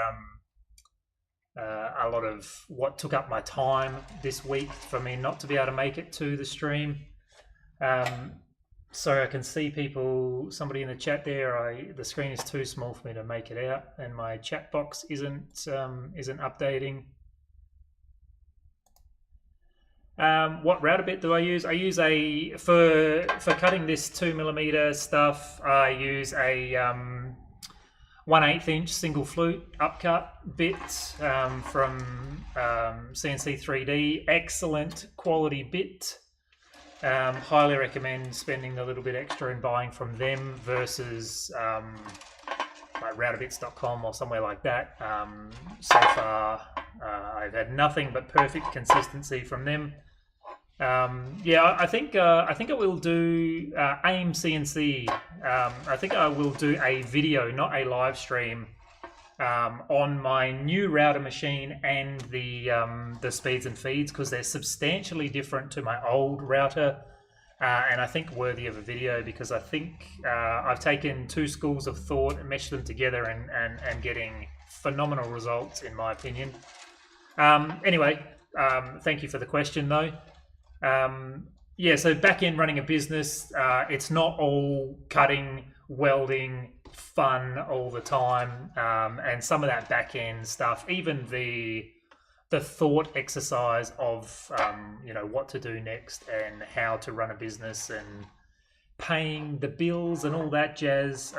a lot of what took up my time this week for me not to be able to make it to the stream. So I can see people, somebody in the chat there, the screen is too small for me to make it out, and my chat box isn't updating. What router bit do I use? I use for cutting this 2mm stuff, I use a 1/8 inch single flute upcut bit from CNC 3D. Excellent quality bit. Highly recommend spending a little bit extra and buying from them versus like routerbits.com or somewhere like that. So far, I've had nothing but perfect consistency from them. Yeah, I think I will do AIM CNC. I think I will do a video, not a live stream, on my new router machine and the speeds and feeds, because they're substantially different to my old router, and I think worthy of a video, because I think I've taken 2 schools of thought and meshed them together and getting phenomenal results in my opinion. Anyway, thank you for the question though. Yeah, so back in running a business, it's not all cutting, welding, fun all the time, and some of that back end stuff, even the thought exercise of what to do next and how to run a business and paying the bills and all that jazz,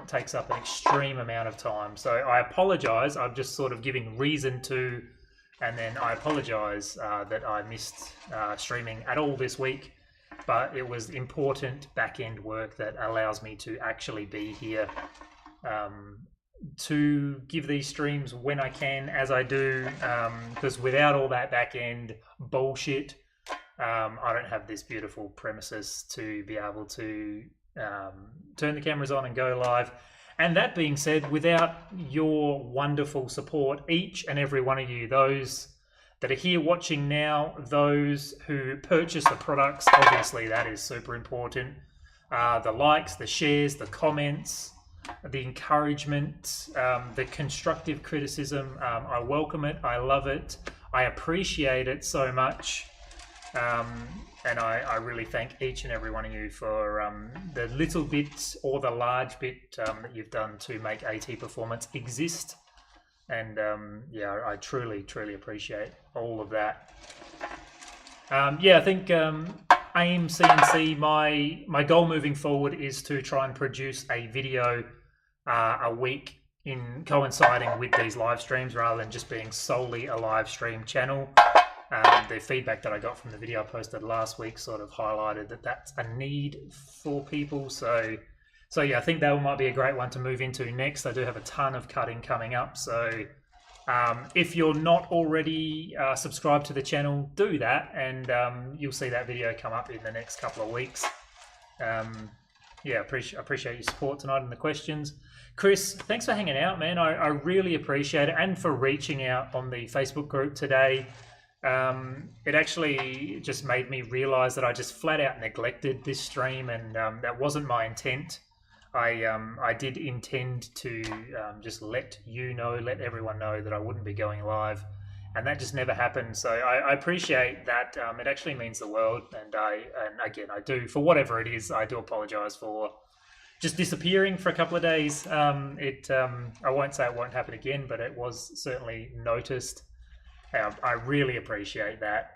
takes up an extreme amount of time. So I apologize, I'm just sort of giving reason to, and then I apologize that I missed streaming at all this week. But it was important back-end work that allows me to actually be here to give these streams when I can, as I do, because without all that back-end bullshit, I don't have this beautiful premises to be able to turn the cameras on and go live. And that being said, without your wonderful support, each and every one of you, those that are here watching now, those who purchase the products, obviously that is super important. The likes, the shares, the comments, the encouragement, the constructive criticism. I welcome it. I love it. I appreciate it so much. And I really thank each and every one of you for the little bit or the large bit that you've done to make AT Performance exist. And yeah, I truly, truly appreciate all of that. Yeah, I think aim CNC, my goal moving forward is to try and produce a video a week in coinciding with these live streams rather than just being solely a live stream channel. The feedback that I got from the video I posted last week sort of highlighted that that's a need for people. So yeah, I think that might be a great one to move into next. I do have a ton of cutting coming up. So if you're not already subscribed to the channel, do that, and you'll see that video come up in the next couple of weeks. Yeah, appreciate your support tonight and the questions. Chris, thanks for hanging out, man. I really appreciate it, and for reaching out on the Facebook group today. It actually just made me realize that I just flat out neglected this stream, and that wasn't my intent. I did intend to just let everyone know that I wouldn't be going live, and that just never happened. So I appreciate that. It actually means the world, and again, I do, for whatever it is, I do apologize for just disappearing for a couple of days. I won't say it won't happen again, but it was certainly noticed. I really appreciate that.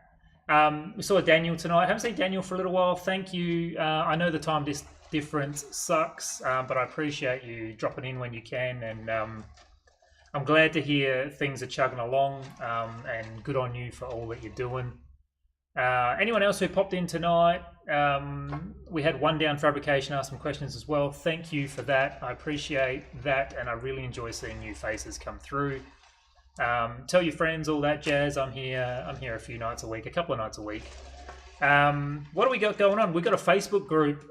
We saw Daniel tonight. I haven't seen Daniel for a little while. Thank you. I know the time difference sucks, but I appreciate you dropping in when you can, and I'm glad to hear things are chugging along, and good on you for all that you're doing. Anyone else who popped in tonight? We had One Down Fabrication ask some questions as well. Thank you for that. I appreciate that, and I really enjoy seeing new faces come through. Tell your friends, all that jazz. I'm here a few nights a week, a couple of nights a week. What do we got going on? We've got a Facebook group.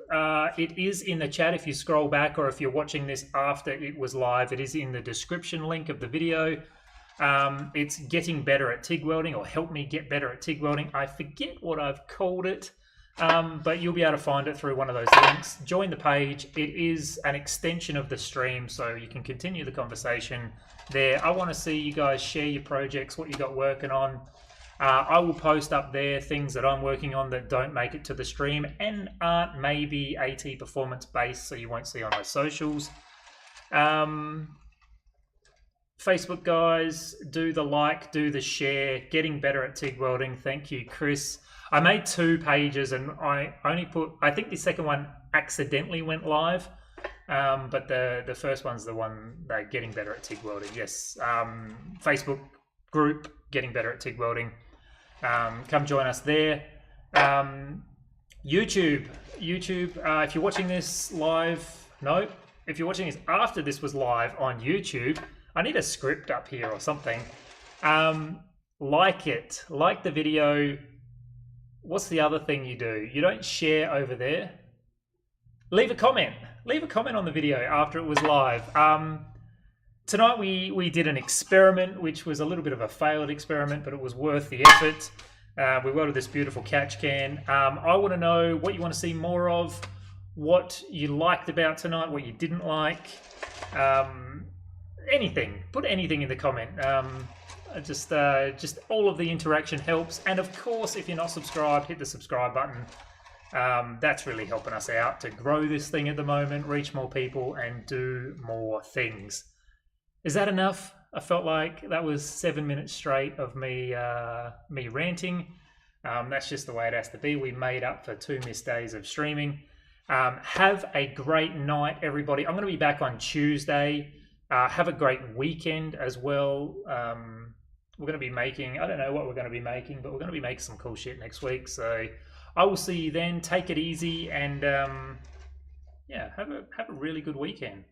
It is in the chat if you scroll back, or if you're watching this after it was live, it is in the description link of the video. It's Getting Better at TIG Welding, or Help Me Get Better at TIG Welding. I forget what I've called it, but you'll be able to find it through one of those links. Join the page. It is an extension of the stream, so you can continue the conversation there. I want to see you guys share your projects, what you got working on. I will post up there things that I'm working on that don't make it to the stream and aren't maybe AT Performance based, so you won't see on my socials. Facebook guys, do the like, do the share. Getting Better at TIG Welding. Thank you, Chris. I made 2 pages, and I only put, I think the second one accidentally went live, but the first one's the one that Getting Better at TIG Welding. Yes, Facebook group, Getting Better at TIG Welding. Come join us there. YouTube, if you're watching this live, no, if you're watching this after this was live on YouTube, I need a script up here or something. Like it, like the video. What's the other thing you do? You don't share over there. Leave a comment. Leave a comment on the video after it was live. Tonight we did an experiment, which was a little bit of a failed experiment, but it was worth the effort. We welded this beautiful catch can. I want to know what you want to see more of, what you liked about tonight, what you didn't like. Anything. Put anything in the comment. Just all of the interaction helps. And of course, if you're not subscribed, hit the subscribe button. That's really helping us out to grow this thing at the moment, reach more people, and do more things. Is that enough? I felt like that was 7 minutes straight of me ranting. That's just the way it has to be. We made up for 2 missed days of streaming. Have a great night, everybody. I'm going to be back on Tuesday. Have a great weekend as well. We're going to be making, I don't know what we're going to be making, but we're going to be making some cool shit next week. So I will see you then. Take it easy, and yeah, have a really good weekend.